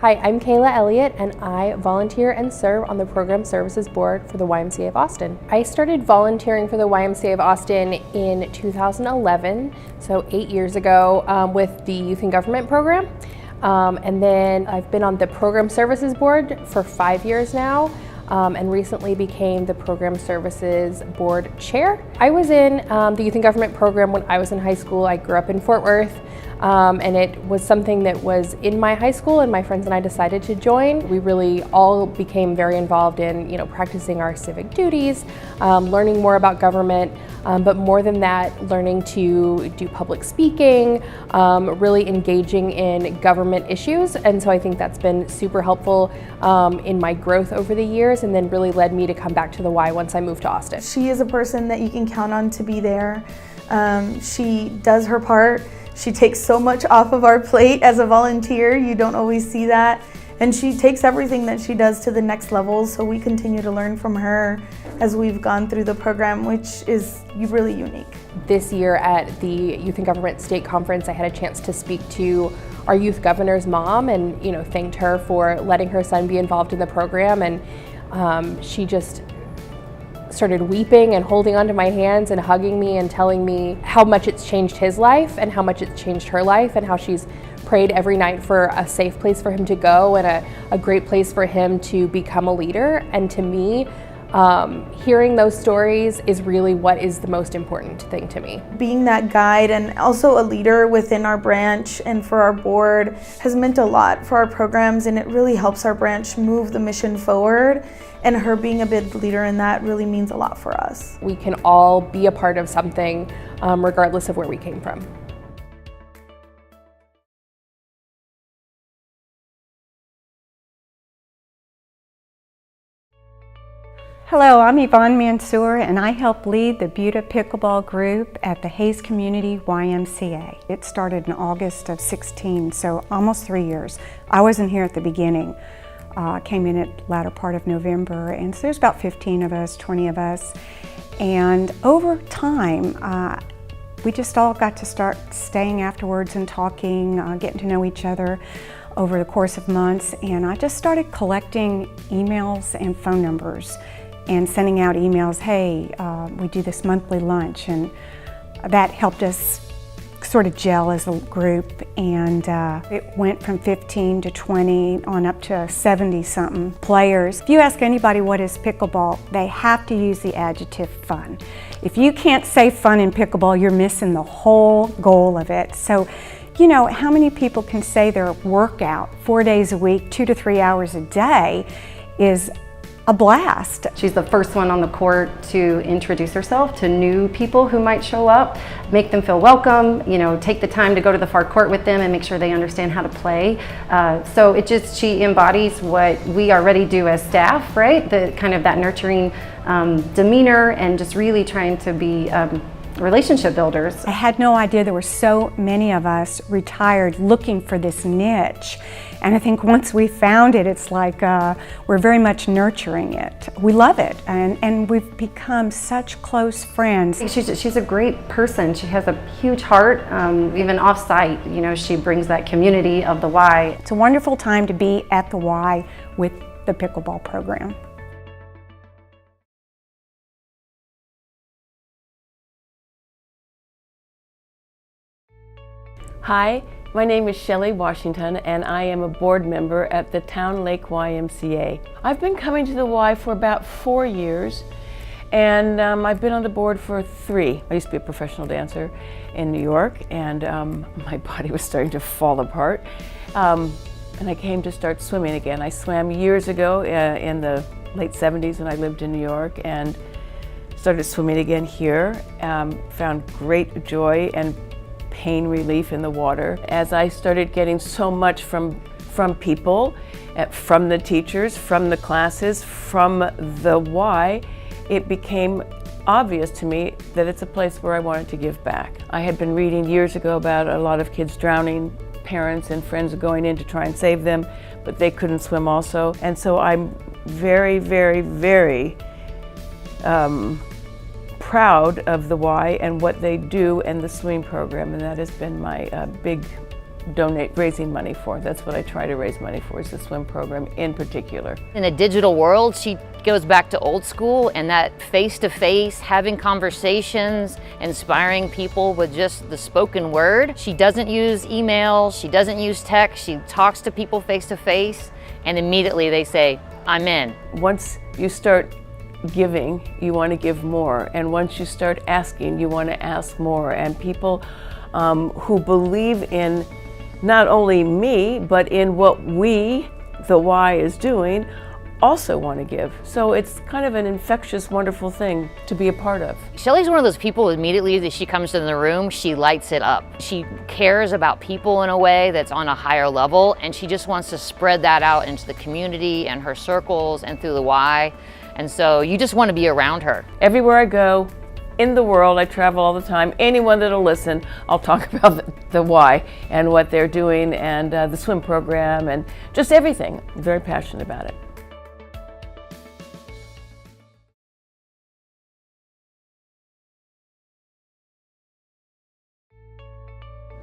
Hi, I'm Kayla Elliott, and I volunteer and serve on the Program Services Board for the YMCA of Austin. I started volunteering for the YMCA of Austin in 2011, so 8 years ago, with the Youth in Government program. And then I've been on the Program Services Board for 5 years now, and recently became the Program Services Board Chair. I was in the Youth in Government program when I was in high school. I grew up in Fort Worth. And it was something that was in my high school, and my friends and I decided to join. We really all became very involved in, practicing our civic duties, learning more about government, but more than that, learning to do public speaking, really engaging in government issues. And so I think that's been super helpful in my growth over the years, and then really led me to come back to the Y once I moved to Austin. She is a person that you can count on to be there. She does her part. She takes so much off of our plate as a volunteer. You don't always see that. And she takes everything that she does to the next level, so we continue to learn from her as we've gone through the program, which is really unique. This year at the Youth in Government State Conference, I had a chance to speak to our youth governor's mom and thanked her for letting her son be involved in the program. And she just started weeping and holding onto my hands and hugging me and telling me how much it's changed his life and how much it's changed her life, and how she's prayed every night for a safe place for him to go and a great place for him to become a leader. And to me, hearing those stories is really what is the most important thing to me. Being that guide and also a leader within our branch and for our board has meant a lot for our programs, and it really helps our branch move the mission forward. And her being a big leader in that really means a lot for us. We can all be a part of something, regardless of where we came from. Hello, I'm Yvonne Mansour, and I help lead the Buda Pickleball Group at the Hayes Community YMCA. It started in August of 16, so almost 3 years. I wasn't here at the beginning. Came in at the latter part of November, and so there's about 15 of us, 20 of us. And over time, we just all got to start staying afterwards and talking, getting to know each other over the course of months. And I just started collecting emails and phone numbers and sending out emails, hey, we do this monthly lunch, and that helped us sort of gel as a group, and it went from 15 to 20 on up to 70-something players. If you ask anybody what is pickleball, they have to use the adjective fun. If you can't say fun in pickleball, you're missing the whole goal of it. So, how many people can say their workout 4 days a week, 2 to 3 hours a day is a blast. She's the first one on the court to introduce herself to new people who might show up, make them feel welcome, take the time to go to the far court with them and make sure they understand how to play. So she embodies what we already do as staff, right? The kind of that nurturing demeanor, and just really trying to be relationship builders. I had no idea there were so many of us retired looking for this niche. And I think once we found it, it's like we're very much nurturing it. We love it, and we've become such close friends. She's a great person. She has a huge heart, even off-site. She brings that community of the Y. It's a wonderful time to be at the Y with the pickleball program. Hi, my name is Shelley Washington, and I am a board member at the Town Lake YMCA. I've been coming to the Y for about 4 years, and I've been on the board for 3. I used to be a professional dancer in New York, and my body was starting to fall apart, and I came to start swimming again. I swam years ago in the late 70s when I lived in New York, and started swimming again here. Found great joy and pain relief in the water. As I started getting so much from people, from the teachers, from the classes, from the Y, it became obvious to me that it's a place where I wanted to give back. I had been reading years ago about a lot of kids drowning, parents and friends going in to try and save them, but they couldn't swim also. And so I'm very, very, very proud of the Y and what they do and the swimming program, and that has been my big raising money for. That's what I try to raise money for, is the swim program in particular. In a digital world, she goes back to old school, and that face-to-face, having conversations, inspiring people with just the spoken word. She doesn't use email, she doesn't use text, she talks to people face-to-face, and immediately they say, I'm in. Once you start giving, you want to give more, and once you start asking, you want to ask more, and people who believe in not only me, but in what we, the Y, is doing, also want to give. So it's kind of an infectious, wonderful thing to be a part of. Shelley's one of those people immediately that she comes in the room, she lights it up. She cares about people in a way that's on a higher level, and she just wants to spread that out into the community and her circles and through the Y. And so you just want to be around her. Everywhere I go in the world, I travel all the time. Anyone that'll listen, I'll talk about the Y and what they're doing, and the swim program, and just everything. I'm very passionate about it.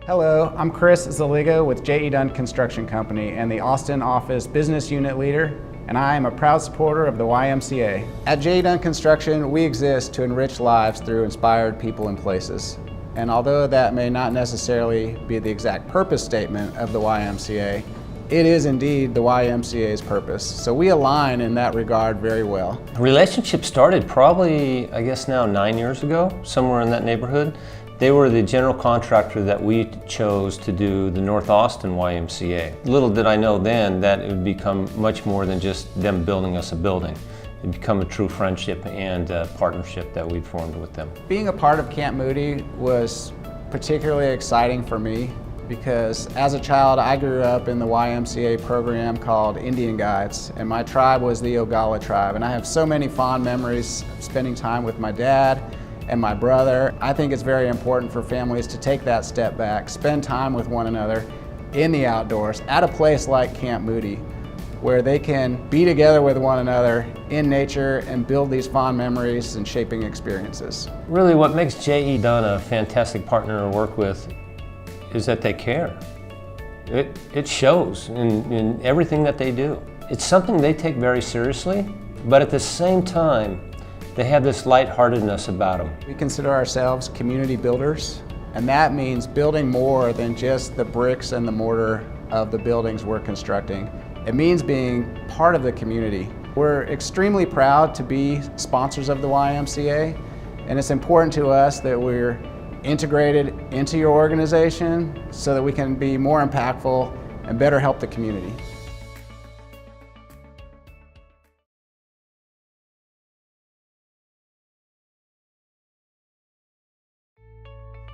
Hello, I'm Chris Zaligo with J.E. Dunn Construction Company and the Austin office business unit leader, and I am a proud supporter of the YMCA. At J.E. Dunn Construction, we exist to enrich lives through inspired people and places. And although that may not necessarily be the exact purpose statement of the YMCA, it is indeed the YMCA's purpose. So we align in that regard very well. The relationship started probably, I guess now 9 years ago, somewhere in that neighborhood. They were the general contractor that we chose to do the North Austin YMCA. Little did I know then that it would become much more than just them building us a building. It would become a true friendship and partnership that we formed with them. Being a part of Camp Moody was particularly exciting for me because as a child I grew up in the YMCA program called Indian Guides, and my tribe was the Oglala tribe, and I have so many fond memories of spending time with my dad and my brother. I think it's very important for families to take that step back, spend time with one another in the outdoors at a place like Camp Moody, where they can be together with one another in nature and build these fond memories and shaping experiences. Really what makes J.E. Dunn a fantastic partner to work with is that they care. It shows in everything that they do. It's something they take very seriously, but at the same time, they have this lightheartedness about them. We consider ourselves community builders, and that means building more than just the bricks and the mortar of the buildings we're constructing. It means being part of the community. We're extremely proud to be sponsors of the YMCA, and it's important to us that we're integrated into your organization so that we can be more impactful and better help the community.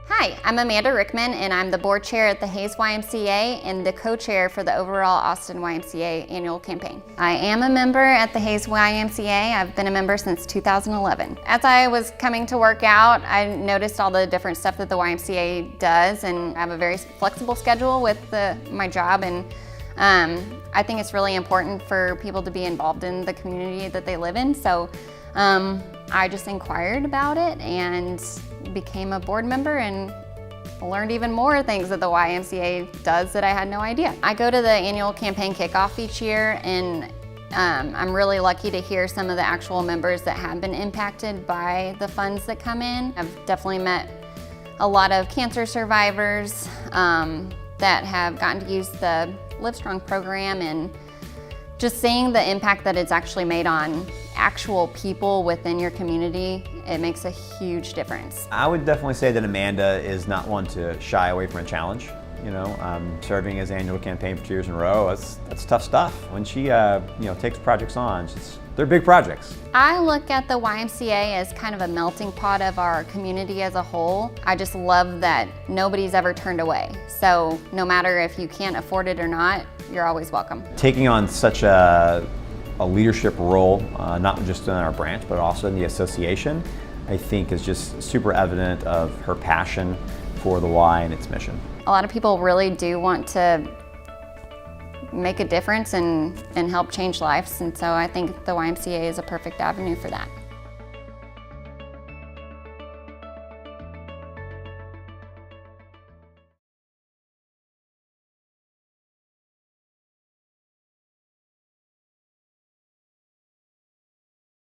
Hi, I'm Amanda Rickman, and I'm the board chair at the Hayes YMCA and the co-chair for the overall Austin YMCA annual campaign. I am a member at the Hayes YMCA. I've been a member since 2011. As I was coming to work out, I noticed all the different stuff that the YMCA does, and I have a very flexible schedule with my job, and I think it's really important for people to be involved in the community that they live in. So I just inquired about it and became a board member and learned even more things that the YMCA does that I had no idea. I go to the annual campaign kickoff each year, and I'm really lucky to hear some of the actual members that have been impacted by the funds that come in. I've definitely met a lot of cancer survivors that have gotten to use the Livestrong program, and just seeing the impact that it's actually made on actual people within your community, it makes a huge difference. I would definitely say that Amanda is not one to shy away from a challenge. You know, serving as annual campaign for 2 years in a row, that's tough stuff. When she takes projects on, they're big projects. I look at the YMCA as kind of a melting pot of our community as a whole. I just love that nobody's ever turned away. So no matter if you can't afford it or not, you're always welcome. Taking on such a leadership role, not just in our branch, but also in the association, I think is just super evident of her passion for the Y and its mission. A lot of people really do want to make a difference and help change lives, and so I think the YMCA is a perfect avenue for that.